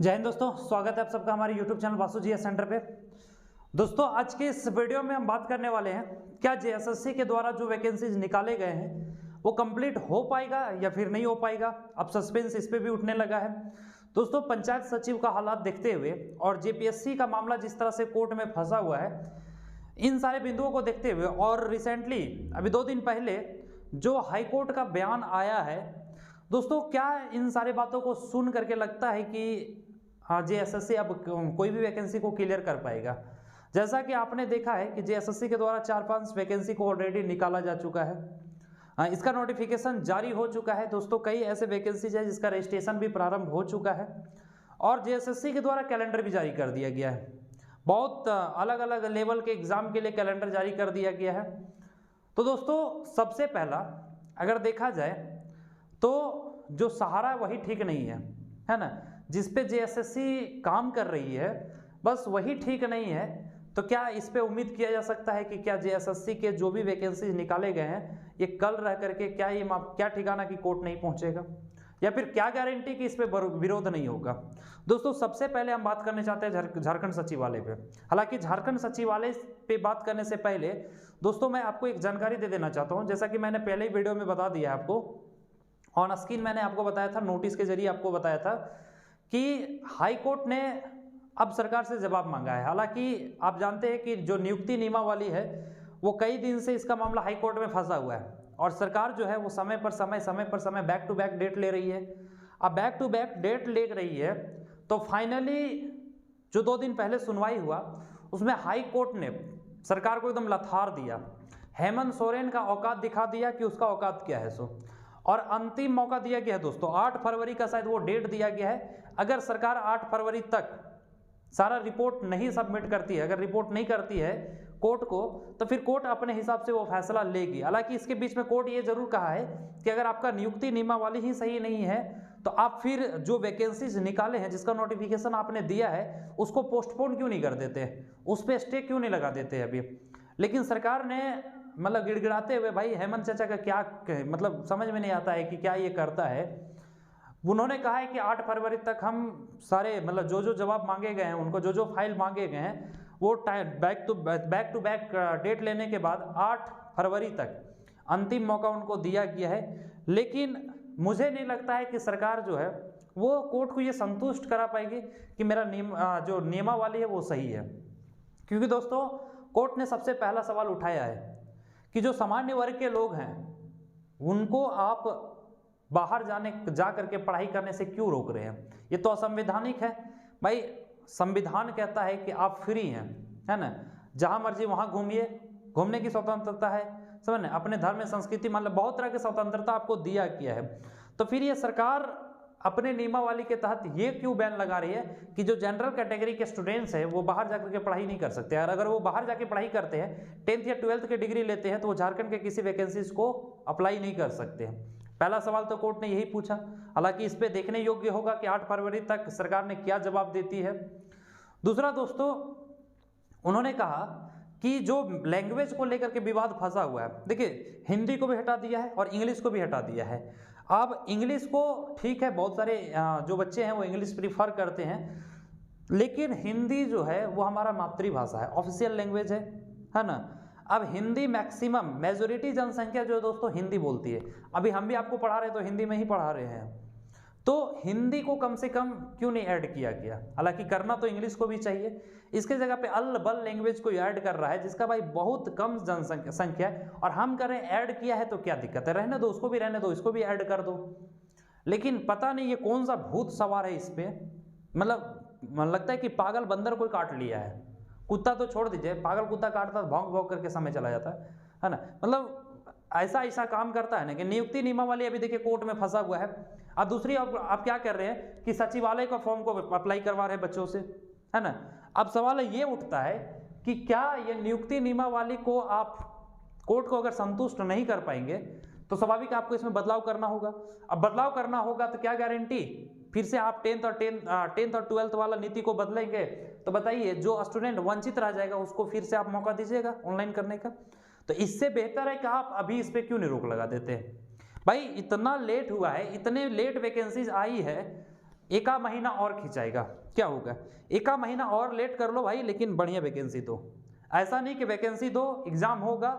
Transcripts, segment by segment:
जय हिंद दोस्तों, स्वागत है आप सबका हमारे YouTube चैनल वासु जी सेंटर पे। दोस्तों आज के इस वीडियो में हम बात करने वाले हैं क्या जेएसएससी के द्वारा जो वैकेंसीज निकाले गए हैं वो कंप्लीट हो पाएगा या फिर नहीं हो पाएगा। अब सस्पेंस इस पे भी उठने लगा है। दोस्तों पंचायत सचिव का हालात देखते हुए और जेपीएससी का मामला जिस तरह से कोर्ट में फंसा हुआ है, इन सारे बिंदुओं को देखते हुए और रिसेंटली अभी 2 दिन पहले जो हाईकोर्ट का बयान आया है, दोस्तों क्या इन सारी बातों को सुन करके लगता है कि हाँ जेएसएससी अब कोई भी वैकेंसी को क्लियर कर पाएगा। जैसा कि आपने देखा है कि जेएसएससी के द्वारा 4-5 वैकेंसी को ऑलरेडी निकाला जा चुका है। इसका नोटिफिकेशन जारी हो चुका है। दोस्तों कई ऐसे वैकेंसीज है जिसका रजिस्ट्रेशन भी प्रारंभ हो चुका है और जेएसएससी के द्वारा कैलेंडर भी जारी कर दिया गया है। बहुत अलग अलग लेवल के एग्जाम के लिए कैलेंडर जारी कर दिया गया है। तो दोस्तों सबसे पहला अगर देखा जाए तो जो सहारा वही ठीक नहीं है ना, जिस पे जेएसएससी काम कर रही है बस वही ठीक नहीं है। तो क्या इस पे उम्मीद किया जा सकता है कि क्या जेएसएससी के जो भी वैकेंसीज निकाले गए हैं ये कल रह करके क्या ठिकाना की कोर्ट नहीं पहुंचेगा, या फिर क्या गारंटी कि इस पे विरोध नहीं होगा। दोस्तों सबसे पहले हम बात करने चाहते हैं झारखंड सचिवालय पे। हालांकि झारखंड सचिवालय पे बात करने से पहले दोस्तों मैं आपको एक जानकारी दे देना चाहता हूँ। जैसा कि मैंने पहले ही वीडियो में बता दिया आपको, ऑन स्क्रीन मैंने आपको बताया था, नोटिस के जरिए आपको बताया था कि हाई कोर्ट ने अब सरकार से जवाब मांगा है। हालांकि आप जानते हैं कि जो नियुक्ति नियमावली है वो कई दिन से इसका मामला हाई कोर्ट में फंसा हुआ है और सरकार जो है वो समय पर समय बैक टू बैक डेट ले रही है। अब बैक टू बैक डेट ले रही है तो फाइनली जो 2 दिन पहले सुनवाई हुआ उसमें हाई कोर्ट ने सरकार को एकदम लथार दिया। हेमंत सोरेन का औकात दिखा दिया कि उसका औकात क्या है सो, और अंतिम मौका दिया गया है दोस्तों 8 फरवरी का शायद वो डेट दिया गया है। अगर सरकार 8 फरवरी तक सारा रिपोर्ट नहीं सबमिट करती है, अगर रिपोर्ट नहीं करती है कोर्ट को, तो फिर कोर्ट अपने हिसाब से वो फैसला लेगी। हालांकि इसके बीच में कोर्ट ये जरूर कहा है कि अगर आपका नियुक्ति नियमावली ही सही नहीं है तो आप फिर जो वैकेंसीज निकाले हैं, जिसका नोटिफिकेशन आपने दिया है, उसको पोस्टपोन क्यों नहीं कर देते, उस पर स्टे क्यों नहीं लगा देते अभी। लेकिन सरकार ने मतलब गिड़गिड़ाते हुए, भाई हेमंत चाचा का क्या मतलब समझ में नहीं आता है कि क्या ये करता है। उन्होंने कहा है कि 8 फरवरी तक हम सारे मतलब जो जवाब मांगे गए हैं, उनको जो फाइल मांगे गए हैं वो बैक टू बैक डेट लेने के बाद 8 फरवरी तक अंतिम मौका उनको दिया गया है। लेकिन मुझे नहीं लगता है कि सरकार जो है वो कोर्ट को ये संतुष्ट करा पाएगी कि मेरा जो नियमावली है वो सही है। क्योंकि दोस्तों कोर्ट ने सबसे पहला सवाल उठाया है कि जो सामान्य वर्ग के लोग हैं उनको आप बाहर जा करके पढ़ाई करने से क्यों रोक रहे हैं। ये तो असंवैधानिक है। भाई संविधान कहता है कि आप फ्री हैं, है ना, जहां मर्जी वहां घूमिए, घूमने की स्वतंत्रता है, समझ, अपने धर्म संस्कृति मतलब बहुत तरह की स्वतंत्रता आपको दिया गया है। तो फिर ये सरकार अपने नियमावली के तहत ये क्यों बैन लगा रही है कि जो जनरल कैटेगरी के स्टूडेंट्स हैं वो बाहर जाकर के पढ़ाई नहीं कर सकते। और अगर वो बाहर जाके पढ़ाई करते हैं, 10th या 12th की डिग्री लेते हैं, तो वो झारखंड के किसी वैकेंसीज को अप्लाई नहीं कर सकते हैं। पहला सवाल तो कोर्ट ने यही पूछा। हालांकि इस पे देखने योग्य होगा कि 8 फरवरी तक सरकार ने क्या जवाब देती है। दूसरा दोस्तों उन्होंने कहा कि जो लैंग्वेज को लेकर के विवाद फंसा हुआ है, देखिए हिंदी को भी हटा दिया है और इंग्लिश को भी हटा दिया है। अब इंग्लिश को ठीक है, बहुत सारे जो बच्चे हैं वो इंग्लिश प्रीफर करते हैं, लेकिन हिंदी जो है वो हमारा मातृभाषा है, ऑफिशियल लैंग्वेज है ना। अब हिंदी मैक्सिमम मेजोरिटी जनसंख्या जो है दोस्तों हिंदी बोलती है। अभी हम भी आपको पढ़ा रहे हैं तो हिंदी में ही पढ़ा रहे हैं, तो हिंदी को कम से कम क्यों नहीं ऐड किया गया। हालांकि करना तो इंग्लिश को भी चाहिए, इसके जगह पे अल बल लैंग्वेज को ऐड कर रहा है जिसका भाई बहुत कम जनसंख्या है, और हम करें ऐड किया है तो क्या दिक्कत है, रहने दो, उसको भी रहने दो, इसको भी ऐड कर दो। लेकिन पता नहीं ये कौन सा भूत सवार है इस पे, मतलब लगता है कि पागल बंदर कोई काट लिया है। कुत्ता तो छोड़ दीजिए, पागल कुत्ता काटता भौंक भौंक करके समय चला जाता है ना। मतलब ऐसा काम करता है ना कि नियुक्ति नियमावली अभी देखिए कोर्ट में फंसा हुआ है। अब दूसरी आप क्या कर रहे हैं कि सचिवालय का फॉर्म को अप्लाई करवा रहे हैं बच्चों से, है ना। अब सवाल ये उठता है कि क्या ये नियुक्ति नियमावली को आप कोर्ट को अगर संतुष्ट नहीं कर पाएंगे तो स्वाभाविक आपको इसमें बदलाव करना होगा। अब बदलाव करना होगा तो क्या गारंटी फिर से आप 10th और 12th वाला नीति को बदलेंगे, तो बताइए जो स्टूडेंट वंचित रह जाएगा उसको फिर से आप मौका दीजिएगा ऑनलाइन करने का। तो इससे बेहतर है कि आप अभी इस पे क्यों नहीं रोक लगा देते हैं। भाई इतना लेट हुआ है, इतने लेट वैकेंसीज आई है, एका महीना और खिंचाएगा। क्या होगा, एका महीना और लेट कर लो भाई, लेकिन बढ़िया वैकेंसी दो। ऐसा नहीं कि वैकेंसी दो, एग्जाम होगा,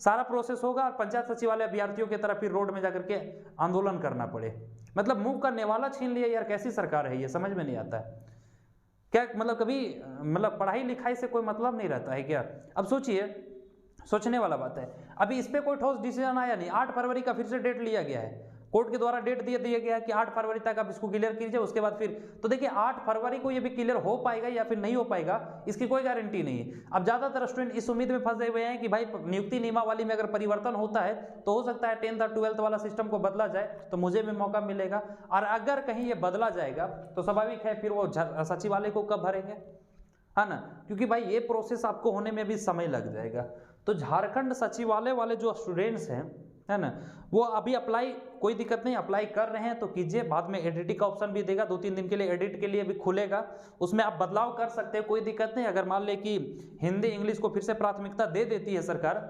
सारा प्रोसेस होगा और पंचायत सचिवालय अभ्यर्थियों की तरफ फिर रोड में जाकर के आंदोलन करना पड़े। मतलब मुंह का नेवाला छीन लिया यार, कैसी सरकार है ये, समझ में नहीं आता है क्या। मतलब कभी मतलब पढ़ाई लिखाई से कोई मतलब नहीं रहता है क्या। अब सोचिए, सोचने वाला बात है। अभी इस पर कोई ठोस डिसीजन आया नहीं। 8 फरवरी का फिर से डेट लिया गया है, कोर्ट के द्वारा डेट दिया गया है कि 8 फरवरी तक आप इसको क्लियर कीजिए, उसके बाद फिर तो देखिए 8 फरवरी को ये भी क्लियर हो पाएगा या फिर नहीं हो पाएगा, इसकी कोई गारंटी नहीं है। अब ज्यादातर स्टूडेंट इस उम्मीद में फंसे हुए हैं कि भाई नियुक्ति नियमावली में अगर परिवर्तन होता है तो हो सकता है 10th और 12th वाला सिस्टम को बदला जाए तो मुझे भी मौका मिलेगा, और अगर कहीं ये बदला जाएगा तो स्वाभाविक है फिर वो सचिवालय को कब भरेंगे, है ना, क्योंकि भाई ये प्रोसेस आपको होने में भी समय लग जाएगा। तो झारखंड सचिवालय वाले जो स्टूडेंट्स हैं, है ना, वो अभी अप्लाई, कोई दिक्कत नहीं, अप्लाई कर रहे हैं तो कीजिए। बाद में एडिटिंग का ऑप्शन भी देगा, 2-3 दिन के लिए एडिट के लिए भी खुलेगा, उसमें आप बदलाव कर सकते हैं, कोई दिक्कत नहीं। अगर मान ले कि हिंदी इंग्लिश को फिर से प्राथमिकता दे देती है सरकार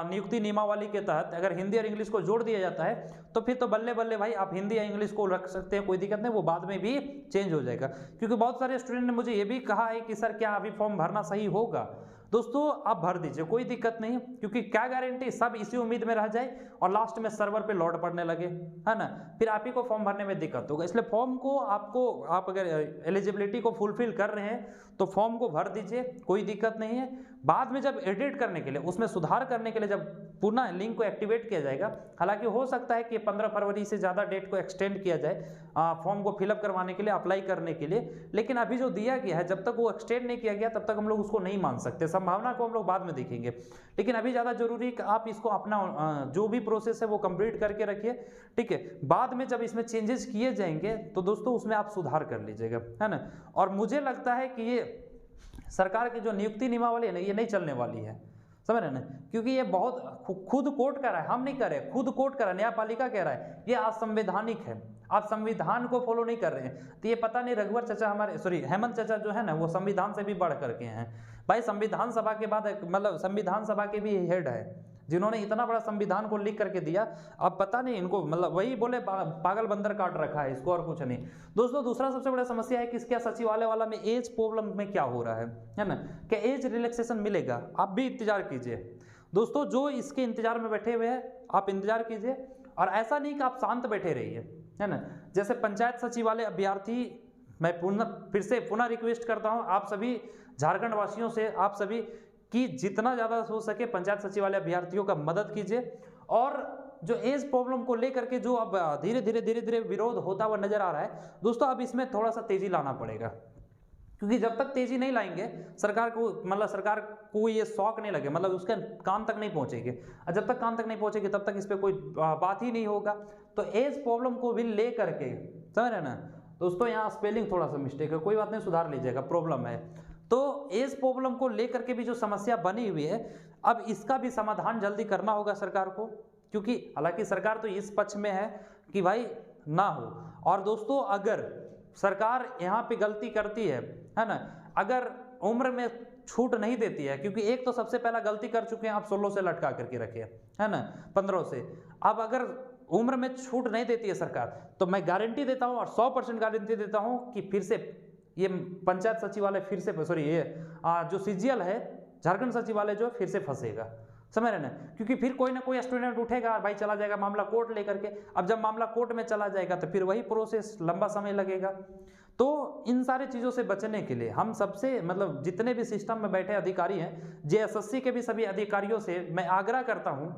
नियुक्ति नियमावली के तहत, अगर हिंदी और इंग्लिश को जोड़ दिया जाता है तो फिर तो बल्ले बल्ले भाई आप हिंदी या इंग्लिश को रख सकते हैं, कोई दिक्कत नहीं, वो बाद में भी चेंज हो जाएगा। क्योंकि बहुत सारे स्टूडेंट ने मुझे ये भी कहा है कि सर क्या अभी फॉर्म भरना सही होगा। दोस्तों आप भर दीजिए, कोई दिक्कत नहीं, क्योंकि क्या गारंटी सब इसी उम्मीद में रह जाए और लास्ट में सर्वर पे लोड पड़ने लगे, है ना, फिर आप ही को फॉर्म भरने में दिक्कत होगा। इसलिए फॉर्म को आप अगर एलिजिबिलिटी को फुलफिल कर रहे हैं तो फॉर्म को भर दीजिए, कोई दिक्कत नहीं है। बाद में जब एडिट करने के लिए, उसमें सुधार करने के लिए जब पुनः लिंक को एक्टिवेट किया जाएगा, हालांकि हो सकता है कि 15 फरवरी से ज़्यादा डेट को एक्सटेंड किया जाए फॉर्म को फिलअप करवाने के लिए, अप्लाई करने के लिए, लेकिन अभी जो दिया गया है जब तक वो एक्सटेंड नहीं किया गया तब तक हम लोग उसको नहीं मान सकते, संभावना को हम लोग बाद में देखेंगे। लेकिन अभी ज़्यादा जरूरी कि आप इसको अपना जो भी प्रोसेस है वो कंप्लीट करके रखिए, ठीक है। बाद में जब इसमें चेंजेस किए जाएंगे तो दोस्तों उसमें आप सुधार कर लीजिएगा, है ना। और मुझे लगता है कि ये सरकार की जो नियुक्ति नियमावली है ना, ये नहीं चलने वाली है, समझ रहे ना, क्योंकि ये बहुत खुद कोर्ट कर रहा है, हम नहीं कर रहे, खुद कोर्ट कर रहा है, न्यायपालिका कह रहा है ये असंवैधानिक है, आप संविधान को फॉलो नहीं कर रहे हैं। तो ये पता नहीं रघुवर चाचा हमारे, सॉरी हेमंत चाचा जो है ना, वो संविधान से भी बढ़ करके हैं भाई। संविधान सभा के बाद मतलब संविधान सभा के भी हेड है जिन्होंने इतना बड़ा संविधान को लिख करके दिया। अब पता नहीं इनको, मतलब वही बोले पागल बंदर काट रखा है इसको, और कुछ नहीं। दोस्तों दूसरा सबसे बड़ा समस्या है कि क्या सचिवालय वाला में एज प्रॉब्लम में क्या हो रहा है ना, क्या एज रिलैक्सेशन मिलेगा। आप भी इंतजार कीजिए दोस्तों, जो इसके इंतजार में बैठे हुए हैं आप इंतजार कीजिए, और ऐसा नहीं कि आप शांत बैठे रहिए, है ना। जैसे पंचायत सचिवालय अभ्यर्थी, मैं फिर से पुनः रिक्वेस्ट करता हूं आप सभी झारखंड वासियों से, आप सभी कि जितना ज़्यादा हो सके पंचायत सचिवालय अभ्यर्थियों का मदद कीजिए। और जो एज प्रॉब्लम को लेकर के जो अब धीरे धीरे विरोध होता हुआ नजर आ रहा है दोस्तों, अब इसमें थोड़ा सा तेजी लाना पड़ेगा, क्योंकि जब तक तेजी नहीं लाएंगे सरकार को ये शौक नहीं लगे, मतलब उसके कान तक नहीं पहुंचेगी, और जब तक कान तक नहीं पहुंचेगी तब तक इस पर कोई बात ही नहीं होगा। तो एज प्रॉब्लम को भी ले करके, समझ रहे ना दोस्तों, यहाँ स्पेलिंग थोड़ा सा मिस्टेक है, कोई बात नहीं, सुधार लीजिएगा, प्रॉब्लम है। तो एज प्रॉब्लम को लेकर के भी जो समस्या बनी हुई है, अब इसका भी समाधान जल्दी करना होगा सरकार को, क्योंकि हालांकि सरकार तो इस पक्ष में है कि भाई ना हो। और दोस्तों अगर सरकार यहाँ पे गलती करती है ना, अगर उम्र में छूट नहीं देती है, क्योंकि एक तो सबसे पहला गलती कर चुके हैं आप 16 से लटका करके रखे, है ना, 15 से। अब अगर उम्र में छूट नहीं देती है सरकार, तो मैं गारंटी देता हूँ और 100% गारंटी देता हूँ कि फिर से ये पंचायत सचिवालय फिर से, सॉरी ये जो सीजीएल है झारखंड सचिवालय जो फिर से फंसेगा, समझ रहे ना, क्योंकि फिर कोई ना कोई स्टूडेंट उठेगा भाई, चला जाएगा मामला कोर्ट लेकर के। अब जब मामला कोर्ट में चला जाएगा तो फिर वही प्रोसेस लंबा समय लगेगा। तो इन सारी चीज़ों से बचने के लिए हम सबसे, मतलब जितने भी सिस्टम में बैठे अधिकारी हैं, जेएसएससी के भी सभी अधिकारियों से मैं आग्रह करता हूँ,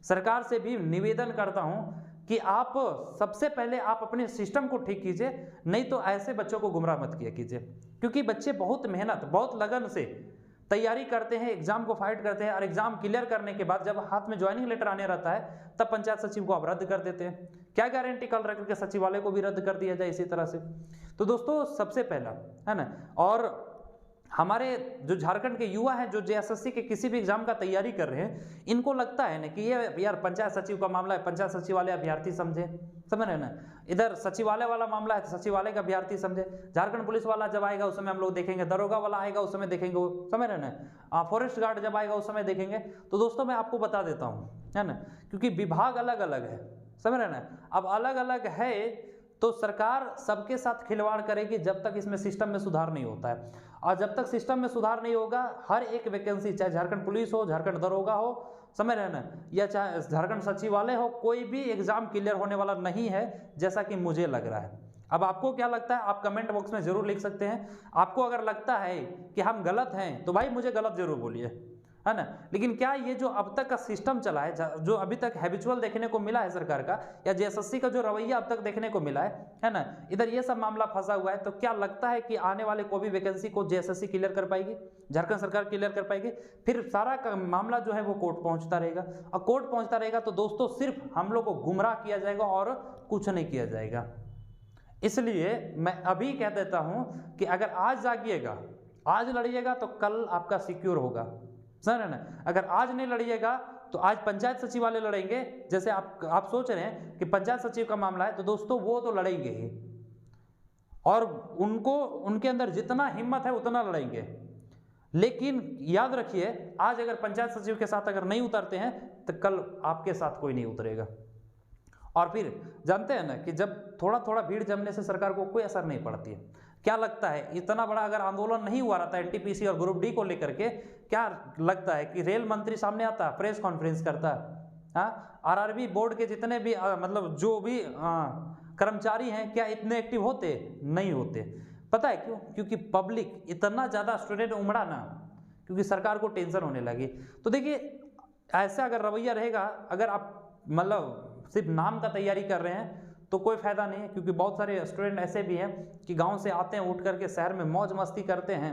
सरकार से भी निवेदन करता हूँ कि आप सबसे पहले आप अपने सिस्टम को ठीक कीजिए, नहीं तो ऐसे बच्चों को गुमराह मत किया कीजिए, क्योंकि बच्चे बहुत मेहनत, बहुत लगन से तैयारी करते हैं, एग्जाम को फाइट करते हैं, और एग्जाम क्लियर करने के बाद जब हाथ में ज्वाइनिंग लेटर आने रहता है तब पंचायत सचिव को आप रद्द कर देते हैं। क्या गारंटी कल रख के सचिवालय को भी रद्द कर दिया जाए इसी तरह से। तो दोस्तों सबसे पहला, है ना, और हमारे जो झारखंड के युवा हैं जो जेएसएससी के किसी भी एग्जाम का तैयारी कर रहे हैं, इनको लगता है ना कि ये यार पंचायत सचिव का मामला है, पंचायत सचिवालय अभ्यर्थी समझे, समझ रहे ना, इधर सचिवालय वाला मामला है तो सचिवालय का अभ्यर्थी समझे, झारखंड पुलिस वाला जब आएगा उस समय हम लोग देखेंगे, दरोगा वाला आएगा उस समय देखेंगे, वो समझ रहे ना, फॉरेस्ट गार्ड जब आएगा उस समय देखेंगे। तो दोस्तों मैं आपको बता देता हूँ, है ना, क्योंकि विभाग अलग अलग है, समझ रहे ना, अब अलग अलग है तो सरकार सबके साथ खिलवाड़ करेगी जब तक इसमें सिस्टम में सुधार नहीं होता है। और जब तक सिस्टम में सुधार नहीं होगा, हर एक वैकेंसी, चाहे झारखंड पुलिस हो, झारखंड दरोगा हो, समझ रहे हैं ना, या चाहे झारखंड सचिवालय हो, कोई भी एग्जाम क्लियर होने वाला नहीं है, जैसा कि मुझे लग रहा है। अब आपको क्या लगता है, आप कमेंट बॉक्स में जरूर लिख सकते हैं। आपको अगर लगता है कि हम गलत हैं तो भाई मुझे गलत जरूर बोलिए, है ना। लेकिन क्या ये जो अब तक का सिस्टम चला है, जो अभी तक हैबिचुअल देखने को मिला है सरकार का, या जेएसएससी का जो रवैया अब तक देखने को मिला है ना, इधर ये सब मामला फंसा हुआ है, तो क्या लगता है कि आने वाले कोई भी वैकेंसी को जेएसएससी क्लियर कर पाएगी, झारखंड सरकार क्लियर कर पाएगी? फिर सारा का मामला जो है वो कोर्ट पहुंचता रहेगा, और कोर्ट पहुंचता रहेगा तो दोस्तों सिर्फ हम लोग को गुमराह किया जाएगा और कुछ नहीं किया जाएगा। इसलिए मैं अभी कह देता हूं कि अगर आज जागिएगा, आज लड़िएगा तो कल आपका सिक्योर होगा, समझ रहे ना। अगर आज नहीं लड़िएगा तो आज पंचायत सचिवालय लड़ेंगे, जैसे आप सोच रहे हैं कि पंचायत सचिव का मामला है, तो दोस्तों वो तो लड़ेंगे ही, और उनके अंदर जितना हिम्मत है उतना लड़ेंगे। लेकिन याद रखिए, आज अगर पंचायत सचिव के साथ अगर नहीं उतरते हैं तो कल आपके साथ कोई नहीं उतरेगा। और फिर जानते हैं ना कि जब थोड़ा थोड़ा भीड़ जमने से सरकार को कोई असर नहीं पड़ती है। क्या लगता है, इतना बड़ा अगर आंदोलन नहीं हुआ रहता एनटीपीसी और ग्रुप डी को लेकर के, क्या लगता है कि रेल मंत्री सामने आता, प्रेस कॉन्फ्रेंस करता? हाँ, आरआरबी बोर्ड के जितने भी मतलब जो भी कर्मचारी हैं, क्या इतने एक्टिव होते? नहीं होते। पता है क्यों? क्योंकि पब्लिक इतना ज़्यादा स्टूडेंट उमड़ा ना, क्योंकि सरकार को टेंशन होने लगी। तो देखिए, ऐसा अगर रवैया रहेगा, अगर आप मतलब सिर्फ नाम का तैयारी कर रहे हैं तो कोई फायदा नहीं है, क्योंकि बहुत सारे स्टूडेंट ऐसे भी हैं कि गांव से आते हैं, उठ करके शहर में मौज मस्ती करते हैं,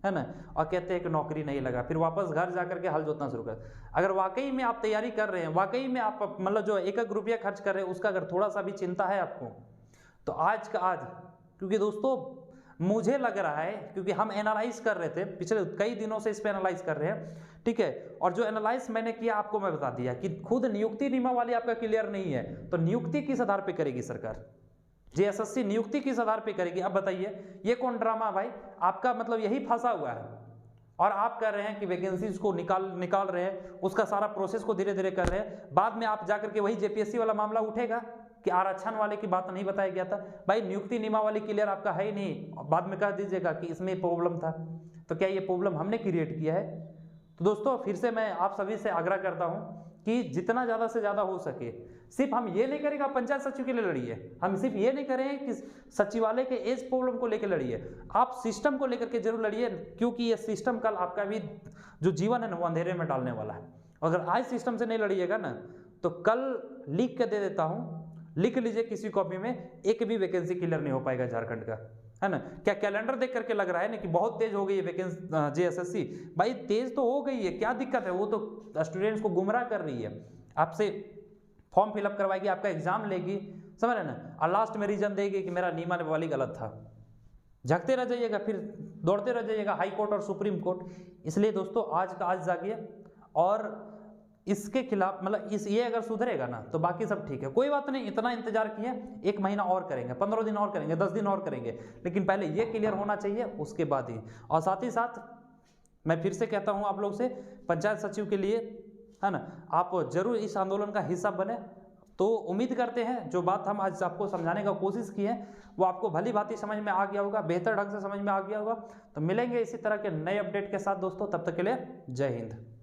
है ना, और कहते हैं कि नौकरी नहीं लगा, फिर वापस घर जा करके हल जोतना शुरू कर। अगर वाकई में आप तैयारी कर रहे हैं, वाकई में आप मतलब जो एक एक रुपया खर्च कर रहे हैं उसका अगर थोड़ा सा भी चिंता है आपको, तो आज का आज, क्योंकि दोस्तों मुझे लग रहा है, क्योंकि हम एनालाइज कर रहे थे पिछले कई दिनों से, इस पे एनालाइज कर रहे हैं, ठीक है, और जो एनालाइज मैंने किया आपको मैं बता दिया कि खुद नियुक्ति नियमावली आपका क्लियर नहीं है, तो नियुक्ति किस आधार पे करेगी सरकार? जेएसएससी नियुक्ति किस आधार पे करेगी? अब बताइए, ये कौन ड्रामा भाई? आपका मतलब यही फंसा हुआ है, और आप कह रहे हैं कि वैकेंसीज को निकाल रहे हैं, उसका सारा प्रोसेस को धीरे धीरे कर रहे हैं, बाद में आप जाकर के वही जेपीएससी वाला मामला उठेगा कि आरक्षण वाले की बात नहीं बताया गया था। भाई नियुक्ति नियमावली क्लियर आपका है ही नहीं, बाद में कह दीजिएगा कि इसमें प्रॉब्लम था, तो क्या ये प्रॉब्लम हमने क्रिएट किया है? तो दोस्तों फिर से मैं आप सभी से आग्रह करता हूं कि जितना ज़्यादा से ज़्यादा हो सके, सिर्फ हम ये नहीं करेंगे पंचायत सचिव के लिए लड़िए, हम सिर्फ ये नहीं करें कि सचिवालय के एज प्रॉब्लम को लेकर लड़िए, आप सिस्टम को लेकर के जरूर लड़िए, क्योंकि ये सिस्टम कल आपका भी जो जीवन है ना वो अंधेरे में डालने वाला है। अगर आज सिस्टम से नहीं लड़िएगा ना, तो कल लिख के दे देता हूँ, लिख लीजिए किसी कॉपी में, एक भी वैकेंसी क्लियर नहीं हो पाएगा झारखंड का, है ना। क्या कैलेंडर देख करके लग रहा है ना कि बहुत तेज हो गई है वैकेंसी जेएसएससी? भाई तेज तो हो गई है, क्या दिक्कत है? वो तो स्टूडेंट्स को गुमराह कर रही है, आपसे फॉर्म फिलअप करवाएगी, आपका एग्जाम लेगी, समझ रहे ना, और लास्ट में रीजन देगी कि मेरा नियमावली गलत था। झकते रह जाइएगा, फिर दौड़ते रह जाइएगा हाई कोर्ट और सुप्रीम कोर्ट। इसलिए दोस्तों आज का आज जागिए, और इसके खिलाफ मतलब ये अगर सुधरेगा ना तो बाकी सब ठीक है, कोई बात नहीं। इतना इंतजार किए, 1 महीना और करेंगे, 15 दिन और करेंगे, 10 दिन और करेंगे, लेकिन पहले ये क्लियर होना चाहिए, उसके बाद ही। और साथ ही साथ मैं फिर से कहता हूँ आप लोग से, पंचायत सचिव के लिए, है ना, आप जरूर इस आंदोलन का हिस्सा बने। तो उम्मीद करते हैं जो बात हम आज आपको समझाने का कोशिश की है वो आपको भली भांति समझ में आ गया होगा, बेहतर ढंग से समझ में आ गया होगा। तो मिलेंगे इसी तरह के नए अपडेट के साथ दोस्तों, तब तक के लिए जय हिंद।